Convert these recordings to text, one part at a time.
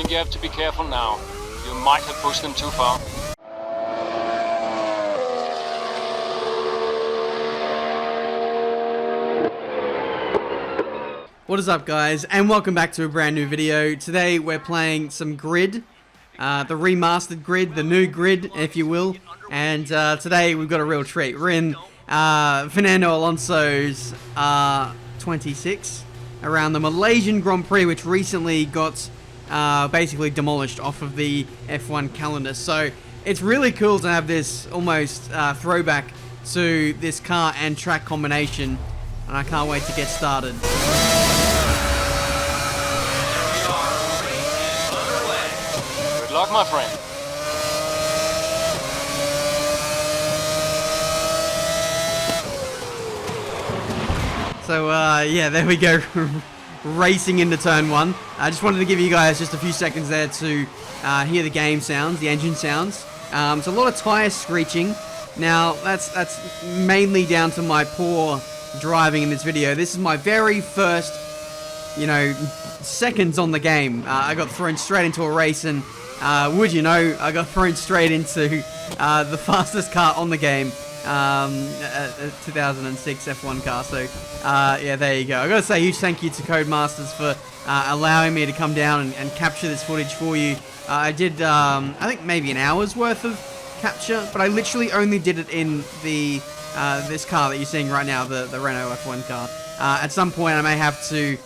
think you have to be careful now. You might have pushed them too far. What is up, guys, and welcome back to a brand new video. Today we're playing some Grid, the remastered Grid, the new Grid, if you will. And today we've got a real treat. We're in Fernando Alonso's R26 around the Malaysian Grand Prix, which recently got basically demolished off of the F1 calendar. So it's really cool to have this almost throwback to this car and track combination, and I can't wait to get started. Good luck, my friend. So yeah, there we go. Racing into turn one. I just wanted to give you guys just a few seconds there to hear the game sounds, the engine sounds. It's a lot of tires screeching. Now that's mainly down to my poor driving in this video. This is my very first, seconds on the game. I got thrown straight into a race, and would you know, I got thrown straight into the fastest car on the game. 2006 F1 car. So yeah, there you go. I gotta say a huge thank you to Codemasters for allowing me to come down and capture this footage for you. I did I think maybe an hour's worth of capture, but I literally only did it in the this car that you're seeing right now, the Renault F1 car. At some point I may have to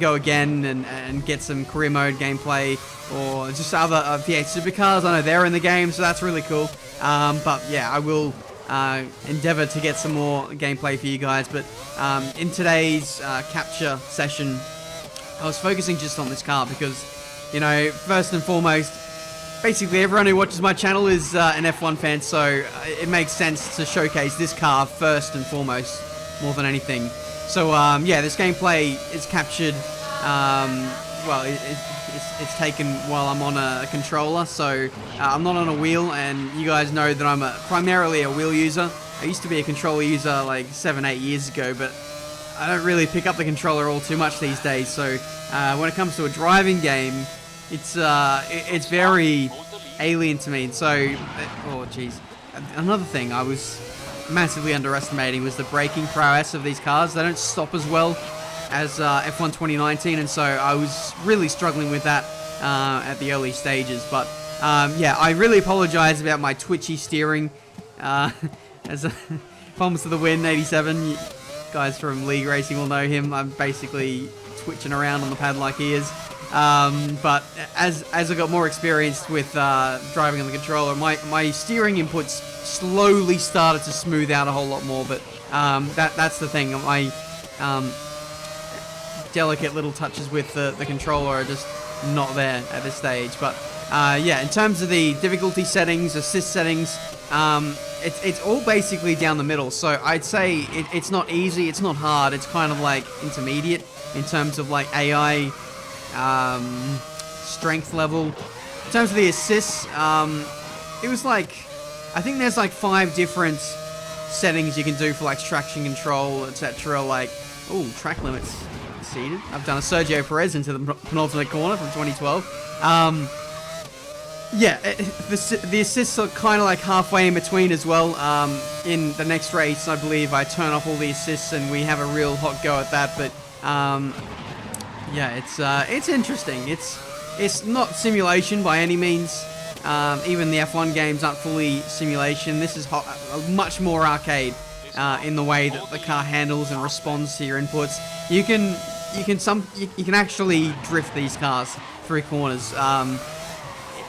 go again and get some career mode gameplay, or just other V8 supercars. I know they're in the game, so that's really cool. But yeah, I will endeavor to get some more gameplay for you guys. But in today's capture session, I was focusing just on this car because, first and foremost, basically everyone who watches my channel is an F1 fan, so it makes sense to showcase this car first and foremost, more than anything. So yeah, this gameplay is captured, well, it's taken while I'm on a controller, so I'm not on a wheel, and you guys know that I'm primarily a wheel user. I used to be a controller user like 7-8 years ago, but I don't really pick up the controller all too much these days. So when it comes to a driving game, it's very alien to me. So, oh jeez, another thing I was massively underestimating was the braking prowess of these cars. They don't stop as well as F1 2019, and so I was really struggling with that at the early stages. But yeah, I really apologize about my twitchy steering. As Palms to the Win 87, you guys from League Racing will know him. I'm basically twitching around on the pad like he is. But as I got more experienced with driving on the controller, my steering inputs slowly started to smooth out a whole lot more. But that's the thing. My delicate little touches with the controller are just not there at this stage. But yeah, in terms of the difficulty settings, assist settings, it's all basically down the middle. So I'd say it's not easy, it's not hard, it's kind of like intermediate in terms of like AI strength level. In terms of the assists, it was like, I think there's like 5 different settings you can do for like traction control, etc. Like, oh, track limits exceeded. I've done a Sergio Perez into the penultimate corner from 2012. Yeah, the assists are kind of like halfway in between as well. In the next race, I believe I turn off all the assists and we have a real hot go at that. But yeah, it's interesting. It's not simulation by any means. Even the F1 games aren't fully simulation. This is much more arcade in the way that the car handles and responds to your inputs. You can actually drift these cars through corners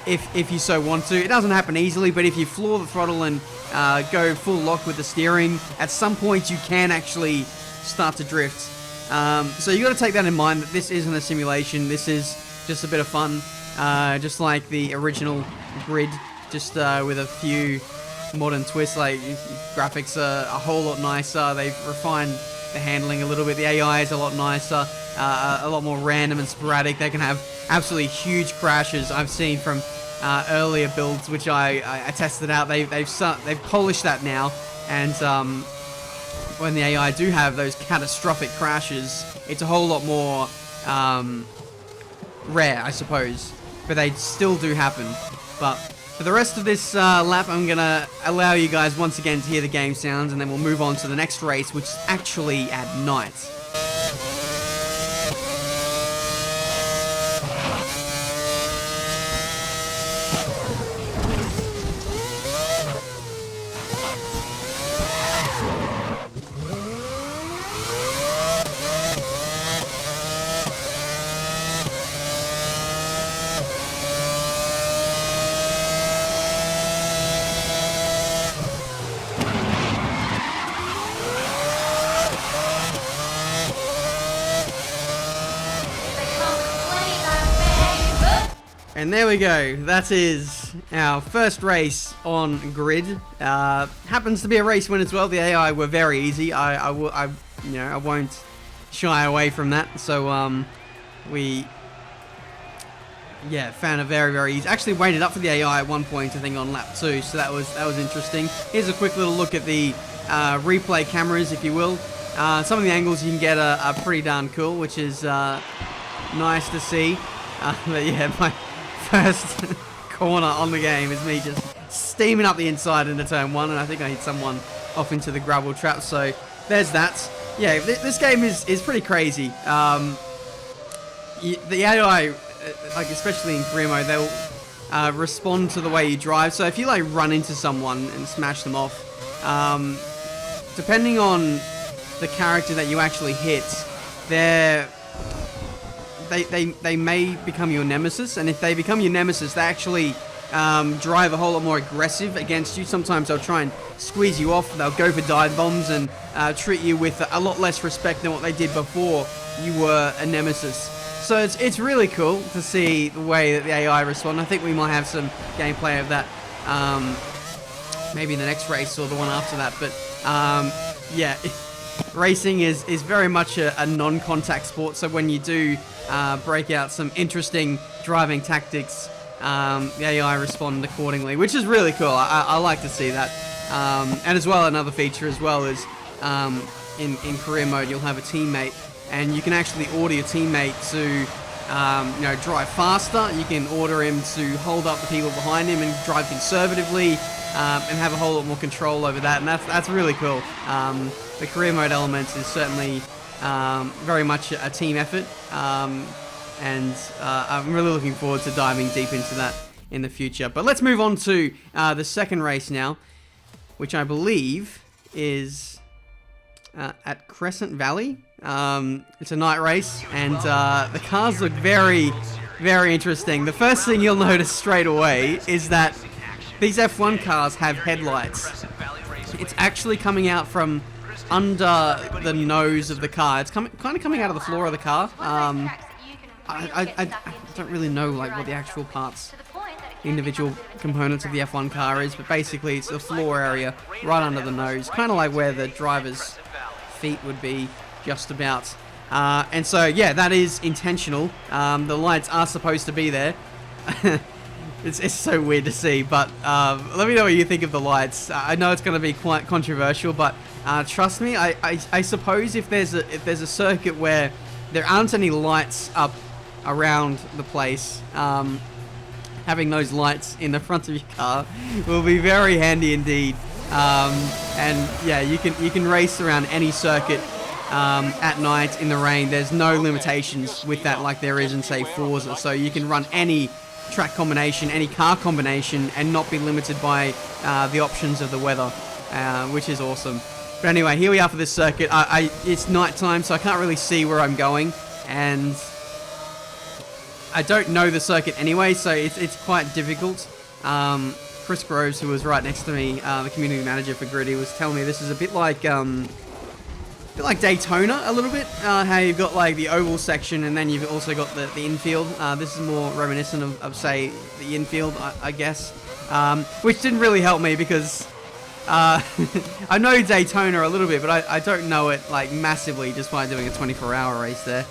if you so want to. It doesn't happen easily, but if you floor the throttle and go full lock with the steering, at some point you can actually start to drift. So you got to take that in mind, that this isn't a simulation. This is just a bit of fun, just like the original Grid, just with a few modern twists. Like, graphics are a whole lot nicer. They've refined the handling a little bit. The AI is a lot nicer, a lot more random and sporadic. They can have absolutely huge crashes. I've seen from earlier builds, which I tested out. They've polished that now, and when the AI do have those catastrophic crashes, it's a whole lot more rare, I suppose, but they still do happen. But for the rest of this lap, I'm going to allow you guys once again to hear the game sounds, and then we'll move on to the next race, which is actually at night. And there we go. That is our first race on grid. Happens to be a race win as well. The AI were very easy. I won't shy away from that. So we found a very easy. Actually waited up for the AI at one point, I think, on lap 2. So that was interesting. Here's a quick little look at the replay cameras, if you will. Some of the angles you can get are pretty darn cool, which is nice to see. But yeah, my first corner on the game is me just steaming up the inside into turn 1, and I think I hit someone off into the gravel trap. So there's that. Yeah, this game is pretty crazy. The AI, like especially in career mode, they'll respond to the way you drive. So if you like run into someone and smash them off, depending on the character that you actually hit, they may become your nemesis, and if they become your nemesis, they actually drive a whole lot more aggressive against you. Sometimes they'll try and squeeze you off, they'll go for dive bombs and treat you with a lot less respect than what they did before you were a nemesis. So it's really cool to see the way that the AI respond. I think we might have some gameplay of that maybe in the next race or the one after that, but yeah. Racing is very much a non-contact sport, so when you do break out some interesting driving tactics, the AI respond accordingly, which is really cool. I like to see that. And as well, another feature as well is in career mode, you'll have a teammate, and you can actually order your teammate to drive faster. You can order him to hold up the people behind him and drive conservatively, and have a whole lot more control over that, and that's really cool. The career mode elements is certainly very much a team effort, and I'm really looking forward to diving deep into that in the future. But let's move on to the second race now, which I believe is at Crescent Valley. It's a night race, and the cars look very interesting. The first thing you'll notice straight away is that these F1 cars have headlights. It's actually coming out from under the nose of the car. It's kind of coming out of the floor of the car. I don't really know like what the actual parts, individual components of the F1 car is, but basically it's the floor area right under the nose, kind of like where the driver's feet would be, just about. And so yeah, that is intentional. The lights are supposed to be there. It's so weird to see, but let me know what you think of the lights. I know it's going to be quite controversial, but trust me, I suppose if there's a circuit where there aren't any lights up around the place, having those lights in the front of your car will be very handy indeed. And yeah, you can race around any circuit at night in the rain. There's no limitations with that like there is in, say, Forza, so you can run any track combination, any car combination, and not be limited by the options of the weather, which is awesome. But anyway, here we are for this circuit. It's night time, so I can't really see where I'm going, and I don't know the circuit anyway, so it's quite difficult. Chris Groves, who was right next to me, the community manager for Gritty, was telling me this is a bit like Daytona a little bit, how you've got like the oval section and then you've also got the infield. This is more reminiscent of say, the infield, I guess, which didn't really help me because I know Daytona a little bit, but I don't know it like massively just by doing a 24-hour race there.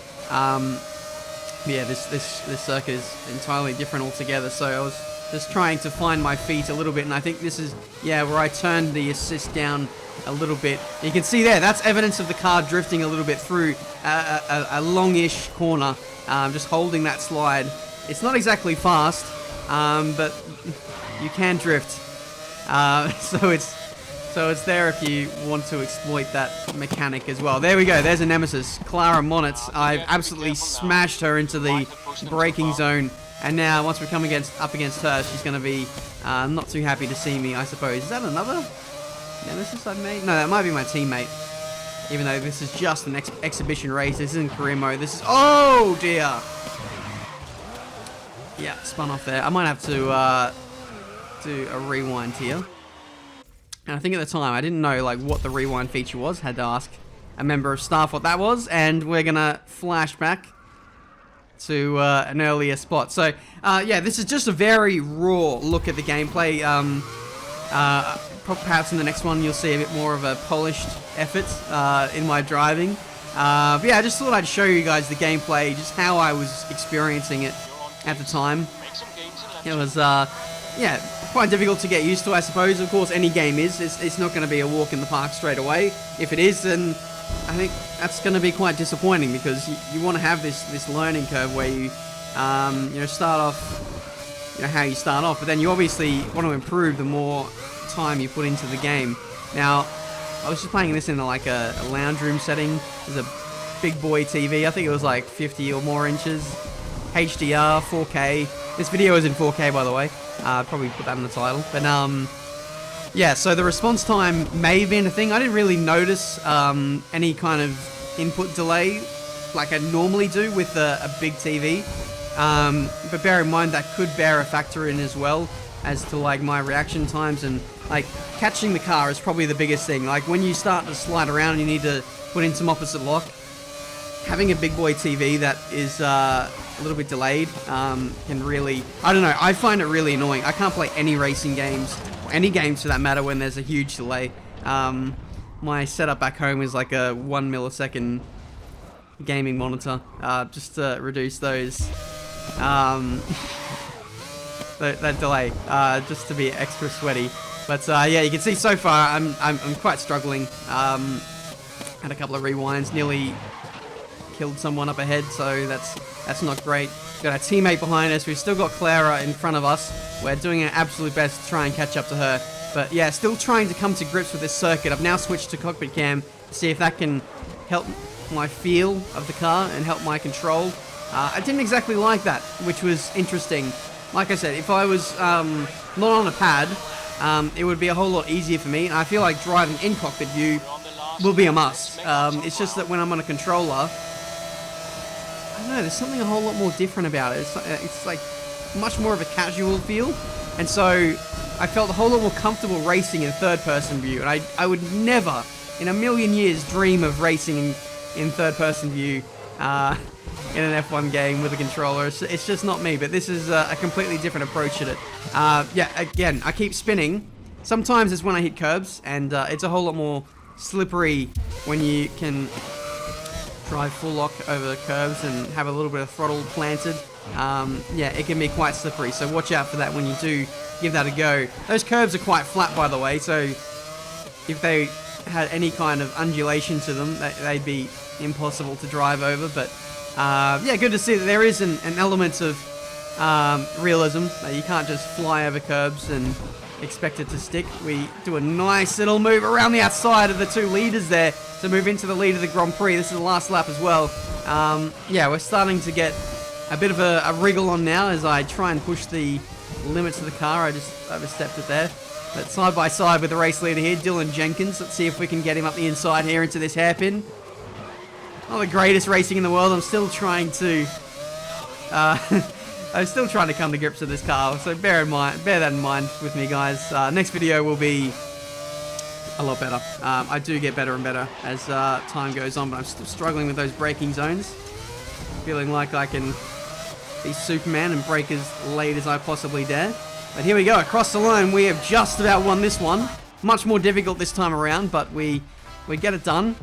Yeah, this circuit is entirely different altogether, so I was just trying to find my feet a little bit, and I think this is, yeah, where I turned the assist down a little bit. You can see there, that's evidence of the car drifting a little bit through a longish corner, just holding that slide. It's not exactly fast, but you can drift. So it's there if you want to exploit that mechanic as well. There we go. There's a nemesis, Clara Monitz. I've absolutely smashed her into the braking zone, and now once we come up against her, she's going to be not too happy to see me, I suppose. Is that another nemesis I've made? No, that might be my teammate. Even though this is just an exhibition race, this isn't career mode. This is, oh dear. Yeah, spun off there. I might have to do a rewind here. And I think at the time, I didn't know like what the rewind feature was. Had to ask a member of staff what that was. And we're going to flash back to an earlier spot. So, yeah, this is just a very raw look at the gameplay. Perhaps in the next one, you'll see a bit more of a polished effort in my driving. But yeah, I just thought I'd show you guys the gameplay, just how I was experiencing it at the time. It was, yeah, quite difficult to get used to, I suppose. Of course, any game is. It's not going to be a walk in the park straight away. If it is, then I think that's going to be quite disappointing, because you want to have this learning curve where you, you know, start off, you know, how you start off, but then you obviously want to improve the more time you put into the game. Now, I was just playing this in like a lounge room setting. There's a big boy TV. I think it was like 50 or more inches. HDR, 4K. This video is in 4K, by the way. Probably put that in the title. But yeah, so the response time may have been a thing. I didn't really notice any kind of input delay like I normally do with a big TV. But bear in mind that could bear a factor in as well as to like my reaction times, and like catching the car is probably the biggest thing. Like when you start to slide around and you need to put in some opposite lock, having a big boy TV that is a little bit delayed can really, I don't know, I find it really annoying. I can't play any racing games, or any games for that matter, when there's a huge delay. My setup back home is like a 1 millisecond gaming monitor, just to reduce those that delay, just to be extra sweaty. But yeah, you can see so far I'm quite struggling. Had a couple of rewinds, nearly killed someone up ahead, so that's not great. Got our teammate behind us. We've still got Clara in front of us. We're doing our absolute best to try and catch up to her. But yeah, still trying to come to grips with this circuit. I've now switched to cockpit cam to see if that can help my feel of the car and help my control. I didn't exactly like that, which was interesting. Like I said, if I was not on a pad, it would be a whole lot easier for me. And I feel like driving in cockpit view will be a must. It's just that when I'm on a controller, I don't know, there's something a whole lot more different about it. It's like much more of a casual feel. And so I felt a whole lot more comfortable racing in third-person view. And I would never, in a million years, dream of racing in third-person view in an F1 game with a controller. It's just not me, but this is a completely different approach at it. Yeah, again, I keep spinning. Sometimes it's when I hit curbs, and it's a whole lot more slippery when you can drive full lock over curbs and have a little bit of throttle planted. Yeah, it can be quite slippery, so watch out for that when you do give that a go. Those curbs are quite flat, by the way, so if they had any kind of undulation to them, they'd be impossible to drive over. But yeah, good to see that there is an element of realism. You can't just fly over curbs and expect it to stick. We do a nice little move around the outside of the two leaders there to move into the lead of the Grand Prix. This is the last lap as well. Yeah, we're starting to get a bit of a wriggle on now as I try and push the limits of the car. I just overstepped it there. But side by side with the race leader here, Dylan Jenkins. Let's see if we can get him up the inside here into this hairpin. Not the greatest racing in the world. I'm still trying to I'm still trying to come to grips with this car, so bear that in mind with me, guys. Next video will be a lot better. I do get better and better as time goes on, but I'm still struggling with those braking zones. Feeling like I can be Superman and brake as late as I possibly dare. But here we go, across the line. We have just about won this one. Much more difficult this time around, but we get it done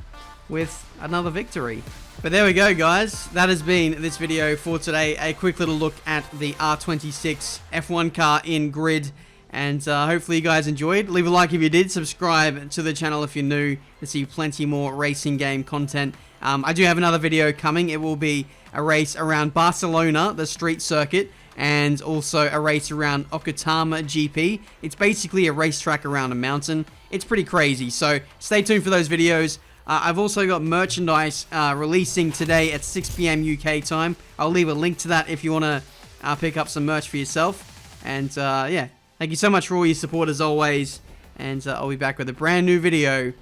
with another victory. But there we go, guys. That has been this video for today. A quick little look at the R26 F1 car in grid. And hopefully you guys enjoyed. Leave a like if you did. Subscribe to the channel if you're new to see plenty more racing game content. I do have another video coming. It will be a race around Barcelona, the street circuit, and also a race around Okutama GP. It's basically a racetrack around a mountain. It's pretty crazy, so stay tuned for those videos. I've also got merchandise releasing today at 6 PM UK time. I'll leave a link to that if you want to pick up some merch for yourself. And yeah, thank you so much for all your support as always. And I'll be back with a brand new video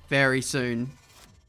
very soon.